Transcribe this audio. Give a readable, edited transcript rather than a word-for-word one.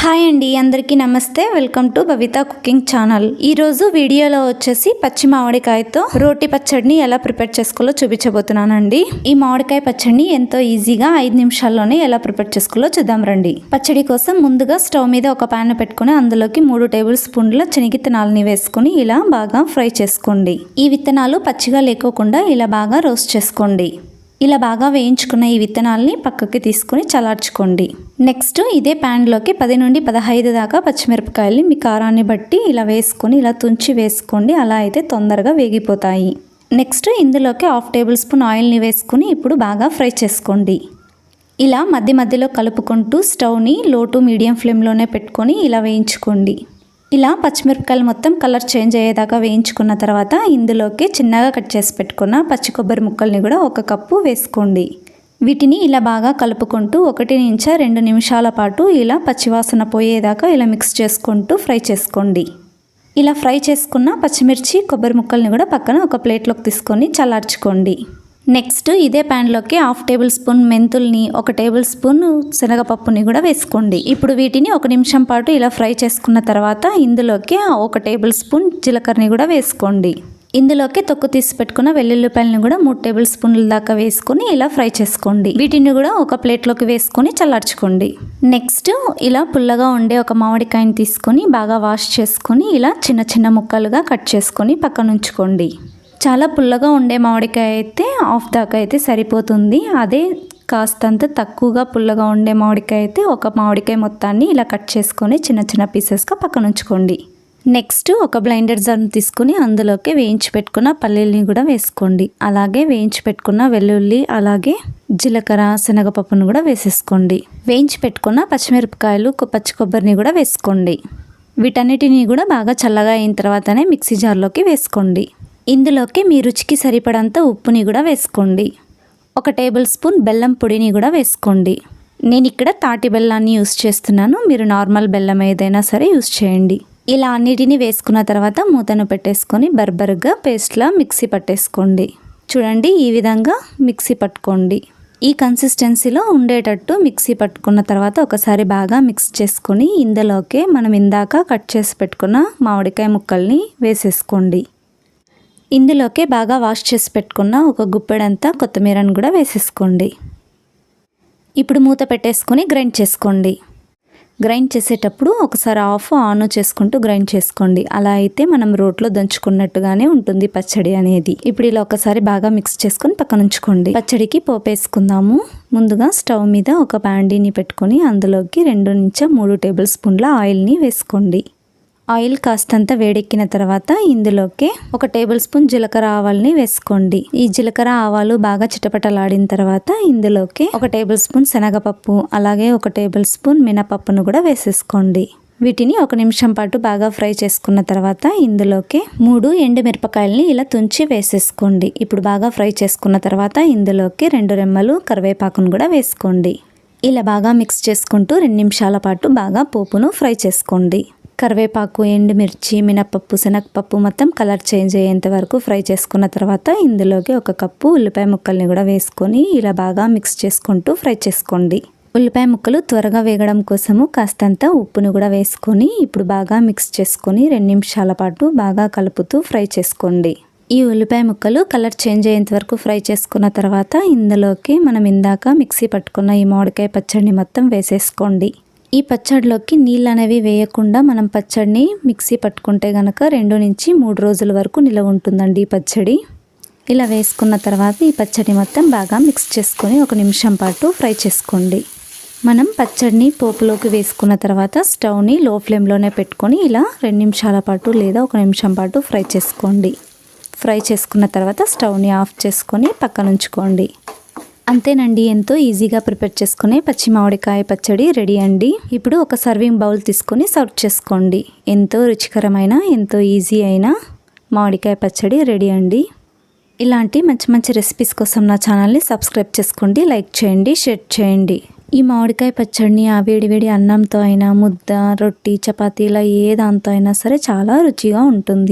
Hi అండి, అందరికీ నమస్తే. Welcome to Bhavitha cooking channel. ఈరోజు వీడియోలో వచ్చేసి పచ్చి మామిడికాయతో రోటి పచ్చడిని ఎలా ప్రిపేర్ చేసుకోవాలో చూపించబోతున్నానండి. ఈ మామిడికాయ పచ్చడిని ఎంతో ఈజీగా 5 నిమిషాల్లోనే ఎలా ప్రిపేర్ చేసుకోవాలో చూద్దాం రండి. పచ్చడి కోసం ముందుగా స్టవ్ మీద ఒక ప్యాన్ పెట్టుకుని అందులోకి 3 టేబుల్ స్పూన్ల శనగిత్తనాలని వేసుకుని ఇలా బాగా ఫ్రై చేసుకోండి. ఈ విత్తనాలు పచ్చిగా లేకోకుండా ఇలా బాగా రోస్ట్ చేసుకోండి. ఇలా బాగా వేయించుకున్న ఈ విత్తనాలని పక్కకి తీసుకొని చల్లార్చుకోండి. నెక్స్ట్ ఇదే ప్యాన్లోకి 10 నుండి 15 దాకా పచ్చిమిరపకాయలు మీ కారాన్ని బట్టి ఇలా వేసుకొని ఇలా తుంచి వేసుకోండి. అలా అయితే తొందరగా వేగిపోతాయి. నెక్స్ట్ ఇందులోకి 1/2 టేబుల్ స్పూన్ ఆయిల్ని వేసుకుని ఇప్పుడు బాగా ఫ్రై చేసుకోండి. ఇలా మధ్య మధ్యలో కలుపుకుంటూ స్టవ్ని లో టు మీడియం ఫ్లేమ్లోనే పెట్టుకొని ఇలా వేయించుకోండి. ఇలా పచ్చిమిరపకాయలు మొత్తం కలర్ చేంజ్ అయ్యేదాకా వేయించుకున్న తర్వాత ఇందులోకి చిన్నగా కట్ చేసి పెట్టుకున్న పచ్చి కొబ్బరి ముక్కల్ని కూడా 1 కప్పు వేసుకోండి. వీటిని ఇలా బాగా కలుపుకుంటూ 1 నుంచి 2 నిమిషాల పాటు ఇలా పచ్చివాసన పోయేదాకా ఇలా మిక్స్ చేసుకుంటూ ఫ్రై చేసుకోండి. ఇలా ఫ్రై చేసుకున్న పచ్చిమిర్చి కొబ్బరి ముక్కల్ని కూడా పక్కన ఒక ప్లేట్లోకి తీసుకొని చల్లార్చుకోండి. నెక్స్ట్ ఇదే ప్యాన్లోకి 1/2 టేబుల్ స్పూన్ మెంతుల్ని 1 టేబుల్ స్పూన్ శనగపప్పుని కూడా వేసుకోండి. ఇప్పుడు వీటిని 1 నిమిషం పాటు ఇలా ఫ్రై చేసుకున్న తర్వాత ఇందులోకి 1 టేబుల్ స్పూన్ జీలకర్రని కూడా వేసుకోండి. ఇందులోకి తొక్కు తీసి పెట్టుకున్న వెల్లుల్లిపాయలను కూడా 3 టేబుల్ స్పూన్ల దాకా వేసుకొని ఇలా ఫ్రై చేసుకోండి. వీటిని కూడా ఒక ప్లేట్లోకి వేసుకొని చల్లార్చుకోండి. నెక్స్ట్ ఇలా పుల్లగా ఉండే ఒక మామిడికాయని తీసుకొని బాగా వాష్ చేసుకొని ఇలా చిన్న చిన్న ముక్కలుగా కట్ చేసుకొని పక్కన ఉంచుకోండి. చాలా పుల్లగా ఉండే మామిడికాయ అయితే 1/2 దాకా అయితే సరిపోతుంది. అదే కాస్తంత తక్కువగా పుల్లగా ఉండే మామిడికాయ అయితే ఒక మామిడికాయ మొత్తాన్ని ఇలా కట్ చేసుకొని చిన్న చిన్న పీసెస్గా పక్కన ఉంచుకోండి. నెక్స్ట్ ఒక బ్లెండర్ జార్ని తీసుకుని అందులోకి వేయించి పెట్టుకున్న పల్లీలని కూడా వేసుకోండి. అలాగే వేయించి పెట్టుకున్న వెల్లుల్లి అలాగే జీలకర్ర శనగపప్పును కూడా వేసేసుకోండి. వేయించి పెట్టుకున్న పచ్చిమిరపకాయలు పచ్చి కొబ్బరిని కూడా వేసుకోండి. వీటన్నిటిని కూడా బాగా చల్లగా అయిన తర్వాతనే మిక్సీ జార్లోకి వేసుకోండి. ఇందులోకి మీ రుచికి సరిపడంత ఉప్పుని కూడా వేసుకోండి. 1 టేబుల్ స్పూన్ బెల్లం పొడిని కూడా వేసుకోండి. నేను ఇక్కడ తాటి బెల్లాన్ని యూస్ చేస్తున్నాను. మీరు నార్మల్ బెల్లం ఏదైనా సరే యూస్ చేయండి. ఇలా అన్నిటిని వేసుకున్న తర్వాత మూతను పెట్టేసుకొని బర్బర్గా పేస్ట్లా మిక్సీ పట్టేసుకోండి. చూడండి, ఈ విధంగా మిక్సీ పట్టుకోండి. ఈ కన్సిస్టెన్సీలో ఉండేటట్టు మిక్సీ పట్టుకున్న తర్వాత ఒకసారి బాగా మిక్స్ చేసుకొని ఇందులోకి మనం ఇందాక కట్ చేసి పెట్టుకున్న మామిడికాయ ముక్కల్ని వేసేసుకోండి. ఇందులోకి బాగా వాష్ చేసి పెట్టుకున్న ఒక గుప్పెడంతా కొత్తిమీరను కూడా వేసేసుకోండి. ఇప్పుడు మూత పెట్టేసుకొని గ్రైండ్ చేసుకోండి. గ్రైండ్ చేసేటప్పుడు ఒకసారి ఆన్ చేసుకుంటూ గ్రైండ్ చేసుకోండి. అలా అయితే మనం రోట్లో దంచుకున్నట్టుగానే ఉంటుంది పచ్చడి అనేది. ఇప్పుడు ఇలా ఒకసారి బాగా మిక్స్ చేసుకొని పక్కన ఉంచుకోండి. పచ్చడికి పోపు వేసుకుందాము. ముందుగా స్టవ్ మీద ఒక బాండీని పెట్టుకొని అందులోకి 2 నుంచి 3 టేబుల్ స్పూన్ల ఆయిల్ని వేసుకోండి. ఆయిల్ కాస్తంత వేడెక్కిన తర్వాత ఇందులోకి 1 టేబుల్ స్పూన్ జీలకర్ర ఆవాల్ని వేసుకోండి. ఈ జీలకర్ర ఆవాలు బాగా చిటపటలాడిన తర్వాత ఇందులోకి 1 టేబుల్ స్పూన్ శనగపప్పు అలాగే 1 టేబుల్ స్పూన్ మినపప్పును కూడా వేసేసుకోండి. వీటిని 1 నిమిషం పాటు బాగా ఫ్రై చేసుకున్న తర్వాత ఇందులోకి 3 ఎండుమిరపకాయలని ఇలా తుంచి వేసేసుకోండి. ఇప్పుడు బాగా ఫ్రై చేసుకున్న తర్వాత ఇందులోకి 2 రెమ్మలు కరివేపాకును కూడా వేసుకోండి. ఇలా బాగా మిక్స్ చేసుకుంటూ 2 నిమిషాల పాటు బాగా పోపును ఫ్రై చేసుకోండి. కరివేపాకు ఎండుమిర్చి మినపప్పు శనగపప్పు మొత్తం కలర్ చేంజ్ అయ్యేంత వరకు ఫ్రై చేసుకున్న తర్వాత ఇందులోకి 1 కప్పు ఉల్లిపాయ ముక్కల్ని కూడా వేసుకొని ఇలా బాగా మిక్స్ చేసుకుంటూ ఫ్రై చేసుకోండి. ఉల్లిపాయ ముక్కలు త్వరగా వేగడం కోసము కాస్తంత ఉప్పును కూడా వేసుకొని ఇప్పుడు బాగా మిక్స్ చేసుకొని 2 నిమిషాల పాటు బాగా కలుపుతూ ఫ్రై చేసుకోండి. ఈ ఉల్లిపాయ ముక్కలు కలర్ చేంజ్ అయ్యేంత వరకు ఫ్రై చేసుకున్న తర్వాత ఇందులోకి మనం ఇందాక మిక్సీ పట్టుకున్న ఈ మామిడికాయ పచ్చడిని మొత్తం వేసేసుకోండి. ఈ పచ్చడిలోకి నీళ్ళు అనేవి వేయకుండా మనం పచ్చడిని మిక్సీ పట్టుకుంటే కనుక 2 నుంచి 3 రోజుల వరకు నిలవ ఉంటుందండి ఈ పచ్చడి. ఇలా వేసుకున్న తర్వాత ఈ పచ్చడి మొత్తం బాగా మిక్స్ చేసుకొని 1 నిమిషం పాటు ఫ్రై చేసుకోండి. మనం పచ్చడిని పోపులోకి వేసుకున్న తర్వాత స్టవ్ని లో ఫ్లేమ్లోనే పెట్టుకొని ఇలా 2 నిమిషాల పాటు లేదా 1 నిమిషం పాటు ఫ్రై చేసుకోండి. ఫ్రై చేసుకున్న తర్వాత స్టవ్ని ఆఫ్ చేసుకొని పక్కన ఉంచుకోండి. అంతేనండి, ఎంతో ఈజీగా ప్రిపేర్ చేసుకునే పచ్చి మామిడికాయ పచ్చడి రెడీ అండి. ఇప్పుడు ఒక సర్వింగ్ బౌల్ తీసుకొని సర్వ్ చేసుకోండి. ఎంతో రుచికరమైన ఎంతో ఈజీ అయిన మామిడికాయ పచ్చడి రెడీ అండి. ఇలాంటి మంచి మంచి రెసిపీస్ కోసం నా ఛానల్ని సబ్స్క్రైబ్ చేసుకోండి, లైక్ చేయండి, షేర్ చేయండి. ఈ మామిడికాయ పచ్చడిని ఆ వేడి అన్నంతో అయినా ముద్ద రొట్టి చపాతీ ఇలా ఏ దాంతో అయినా సరే చాలా రుచిగా ఉంటుంది.